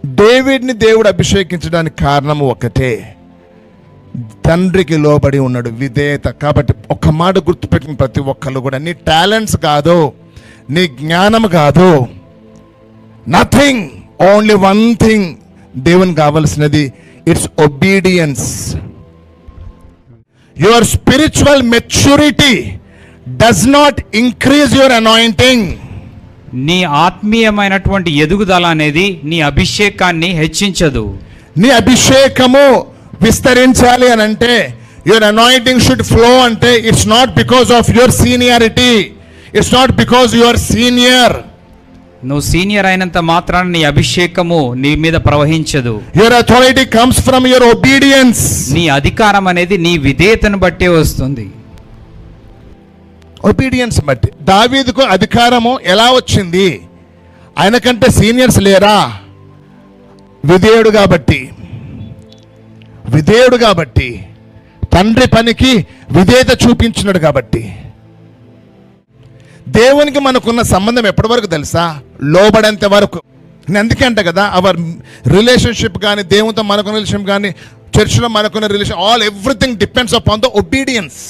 డేవిడ్ని దేవుడు అభిషేకించడానికి కారణం ఒకటే, తండ్రికి లోబడి ఉన్నాడు, విధేయత. కాబట్టి ఒక్క మాట గుర్తుపెట్టిన ప్రతి ఒక్కళ్ళు కూడా, నీ టాలెంట్స్ కాదు, నీ జ్ఞానం కాదు, నథింగ్, ఓన్లీ వన్ థింగ్ దేవునికి కావలసినది, it's obedience. Your spiritual maturity does not increase your anointing. నీ ఆత్మీయమైనటువంటి ఎదుగుదల అనేది నీ అభిషేకాన్ని హెచ్చించదు. నీ అభిషేకము విస్తరించాలి అని అంటే, యువర్ అనాయింటింగ్ షుడ్ ఫ్లో అంటే, it's not because of your seniority, it's not because your senior. నువ్వు సీనియర్ అయినంత మాత్రాన నీ అభిషేకము నీ మీద ప్రవహించదు. Your authority comes from your obedience. నీ అధికారం అనేది నీ విధేయతను బట్టే వస్తుంది. ఒబీడియన్స్ బట్టి. దావీదుకు అధికారము ఎలా వచ్చింది? ఆయన కంటే సీనియర్స్ లేరా? విధేయుడు కాబట్టి, విధేయుడు కాబట్టి, తండ్రి పనికి విధేయత చూపించినాడు కాబట్టి. దేవునికి మనకున్న సంబంధం ఎప్పటి వరకు తెలుసా? లోబడేంత వరకు. నేను అందుకంటే కదా, అవర్ రిలేషన్షిప్ కానీ, దేవునితో మనకున్న రిలేషన్ కానీ, చర్చ్లో మనకున్న relation, all everything depends upon the obedience.